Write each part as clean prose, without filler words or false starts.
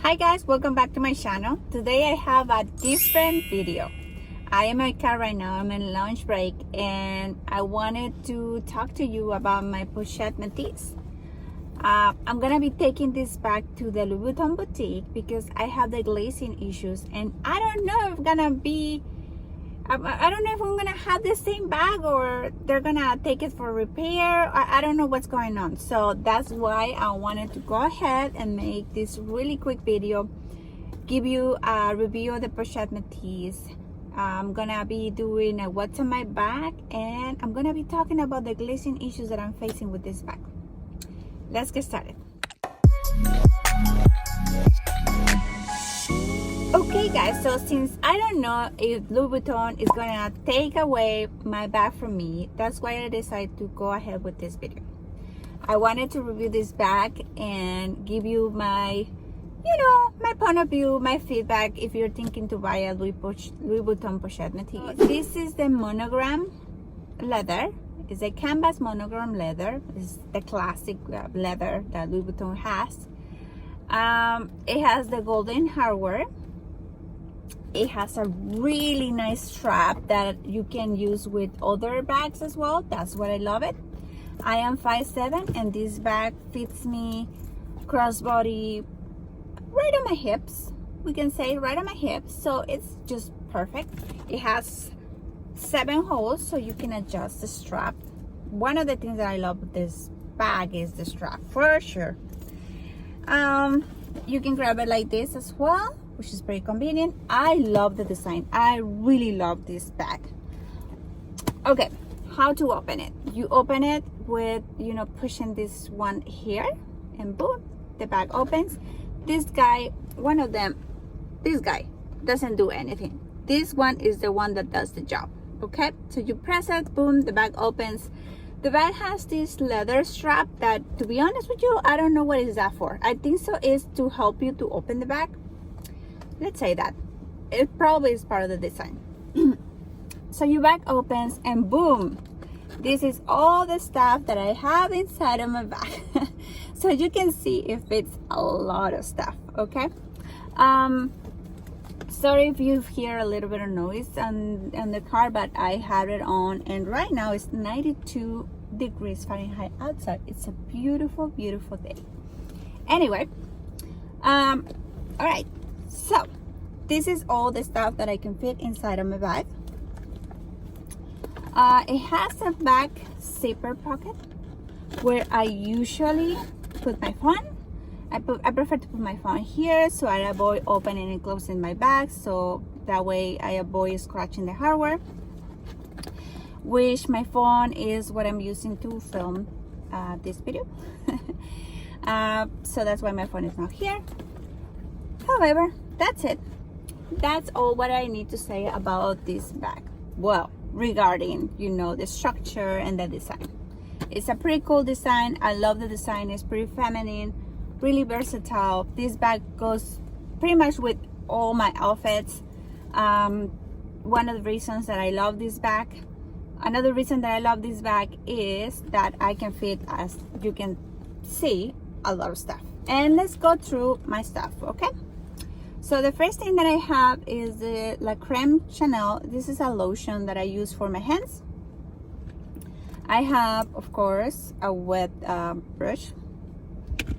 Hi guys, welcome back to my channel. Today I have a different video. I am in my car right now. I'm in lunch break and I wanted to talk to you about my Pochette Métis. I'm gonna be taking this back to the Louis Vuitton boutique because I have the glazing issues and I don't know if I don't know if I'm gonna have the same bag or they're gonna take it for repair. I don't know what's going on. So that's why I wanted to go ahead and make this really quick video, give you a review of the Pochette Métis. I'm gonna be doing a what's on my bag and I'm gonna be talking about the glazing issues that I'm facing with this bag. Let's get started. Okay guys, so since I don't know if Louis Vuitton is gonna take away my bag from me, that's why I decided to go ahead with this video. I wanted to review this bag and give you my point of view, my feedback if you're thinking to buy a Louis Vuitton Pochette Métis. This is the monogram leather. It's a canvas monogram leather. It's the classic leather that Louis Vuitton has. It has the golden hardware. It has a really nice strap that you can use with other bags as well. That's what I love it. I am 5'7" and this bag fits me crossbody right on my hips. We can say right on my hips, so it's just perfect. It has 7 holes so you can adjust the strap. One of the things that I love with this bag is the strap, for sure. You can grab it like this as well, which is very convenient. I love the design. I really love this bag. Okay, how to open it? You open it with pushing this one here and boom, the bag opens. This guy doesn't do anything. This one is the one that does the job. Okay, so you press it, boom, the bag opens. The bag has this leather strap that, to be honest with you, I don't know what is that for. I think so is to help you to open the bag. Let's say that. It probably is part of the design. So your bag opens and boom, this is all the stuff that I have inside of my bag. So you can see it fits a lot of stuff, okay? Sorry if you hear a little bit of noise on the car, but I have it on and right now it's 92 degrees Fahrenheit outside. It's a beautiful, beautiful day. Anyway, all right, so this is all the stuff that I can fit inside of my bag. It has a back zipper pocket where I usually put my phone. I prefer to put my phone here so I avoid opening and closing my bag, so that way I avoid scratching the hardware, which my phone is what I'm using to film this video. So that's why my phone is not here. However, that's it. That's all what I need to say about this bag. Well, regarding the structure and the design, it's a pretty cool design. I love the design. It's pretty feminine, really versatile. This bag goes pretty much with all my outfits. One of the reasons that I love this bag, another reason that I love this bag is that I can fit, as you can see, a lot of stuff. And let's go through my stuff, okay? So the first thing that I have is the La Creme Chanel. This is a lotion that I use for my hands. I have, of course, a wet brush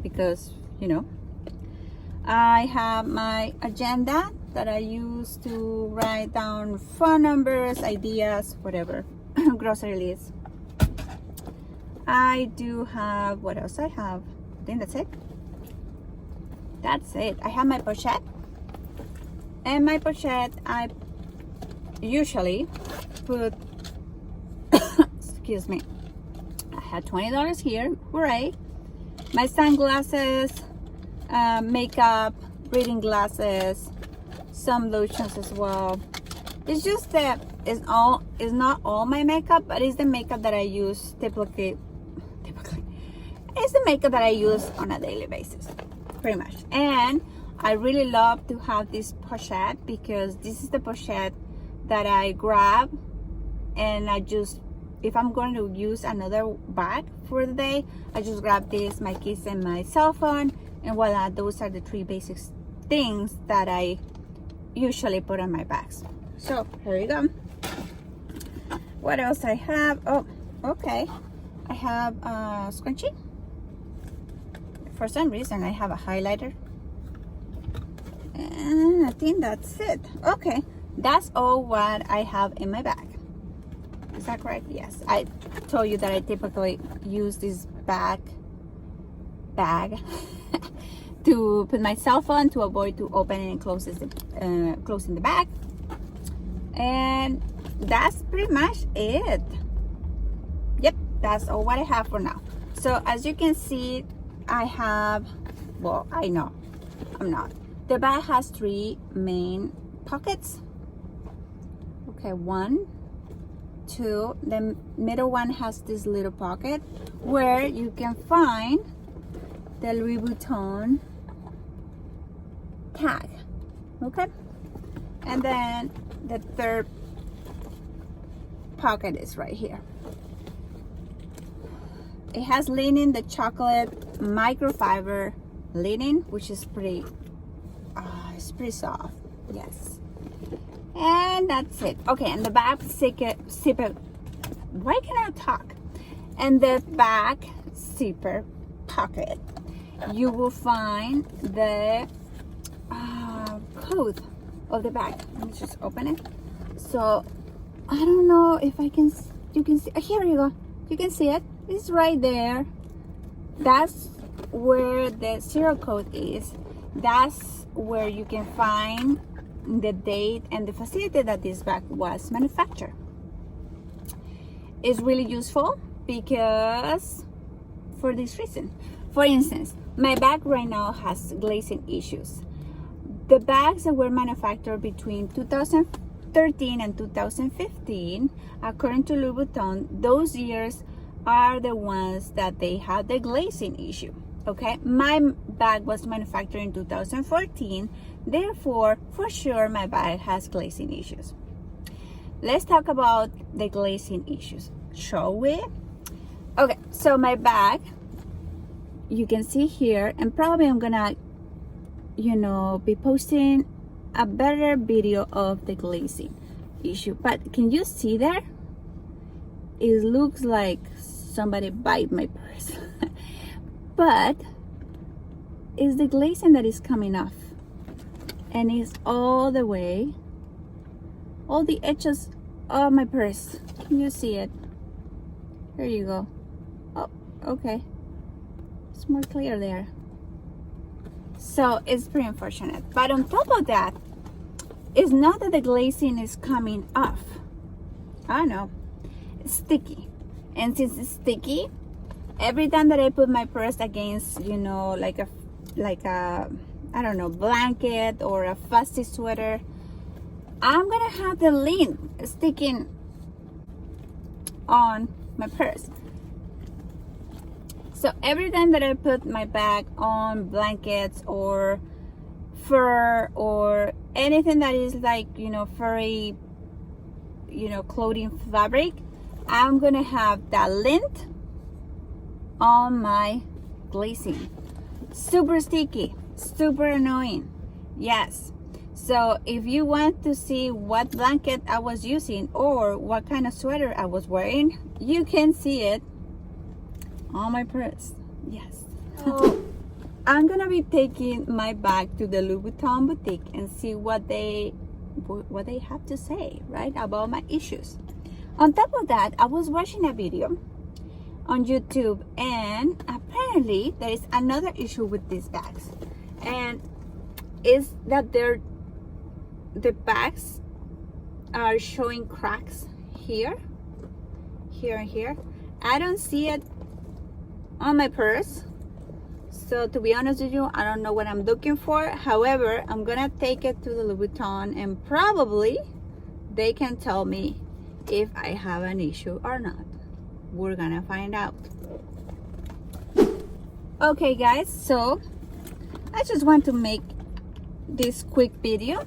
because I have my agenda that I use to write down phone numbers, ideas, whatever, grocery list. I do have, what else I have? I think that's it. That's it. I have my pochette. And my pochette, I usually put, excuse me, I had $20 here, hooray. My sunglasses, makeup, reading glasses, some lotions as well. It's just that it's not all my makeup, but it's the makeup that I use typically. It's the makeup that I use on a daily basis, pretty much. And I really love to have this pochette because this is the pochette that I grab and I just, if I'm going to use another bag for the day, I just grab this, my keys and my cell phone, and voila, those are the 3 basic things that I usually put on my bags. So here you go. What else I have? Oh, okay. I have a scrunchie. For some reason, I have a highlighter. And I think that's it. Okay, that's all what I have in my bag. Is that correct? Yes. I told you that I typically use this bag to put my cell phone to avoid to opening and closing the bag. And that's pretty much it. Yep, that's all what I have for now. So as you can see, I have, well, I know I'm not. The bag has 3 main pockets. Okay, 1, 2. The middle one has this little pocket where you can find the Louis Vuitton tag. Okay, and then the third pocket is right here. It has linen, the chocolate microfiber linen, which is pretty it's pretty soft. Yes, and that's it. Okay, and the back zipper, why can I talk? And the back zipper pocket, you will find the code of the bag. Let me just open it. So I don't know if you can see, here you go, you can see it. It's right there. That's where the serial code is. That's where you can find the date and the facility that this bag was manufactured. It's really useful because for this reason. For instance, my bag right now has glazing issues. The bags that were manufactured between 2013 and 2015, according to Louis Vuitton, those years are the ones that they had the glazing issue. Okay, my bag was manufactured in 2014, therefore for sure my bag has glazing issues. Let's talk about the glazing issues, shall we? Okay, so my bag, you can see here, and probably I'm gonna be posting a better video of the glazing issue, but can you see there? It looks like somebody bite my purse. But it's the glazing that is coming off, and it's all the way, all the edges of my purse. Can you see it? Here you go. Oh, okay, it's more clear there. So it's pretty unfortunate, but on top of that, it's not that the glazing is coming off. I know it's sticky, and since it's sticky, every time that I put my purse against, like a I don't know, blanket or a fuzzy sweater, I'm gonna have the lint sticking on my purse. So every time that I put my bag on blankets or fur or anything that is like, furry, clothing fabric, I'm gonna have that lint on my glazing. Super sticky, super annoying. Yes. So if you want to see what blanket I was using or what kind of sweater I was wearing, you can see it on my purse. Yes. So I'm gonna be taking my bag to the Louis Vuitton boutique and see what they have to say, right, about my issues. On top of that, I was watching a video on YouTube, and apparently there is another issue with these bags, and is that the bags are showing cracks here, and here. I don't see it on my purse, so to be honest with you, I don't know what I'm looking for. However, I'm gonna take it to the Louis Vuitton, and probably they can tell me if I have an issue or not. We're gonna find out. Okay guys, so I just want to make this quick video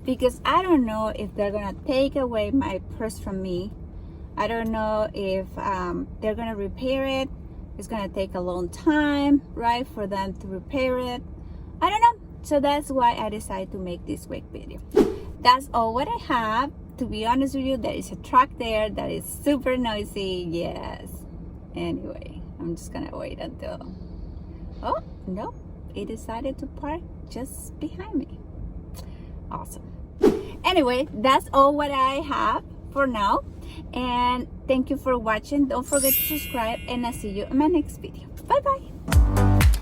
because I don't know if they're gonna take away my purse from me. I don't know if they're gonna repair it. It's gonna take a long time, right, for them to repair it. I don't know. So that's why I decided to make this quick video. That's all what I have. To be honest with you, there is a truck there that is super noisy. Yes. Anyway, I'm just gonna wait until... Oh, no. It decided to park just behind me. Awesome. Anyway, that's all what I have for now. And thank you for watching. Don't forget to subscribe, and I'll see you in my next video. Bye bye.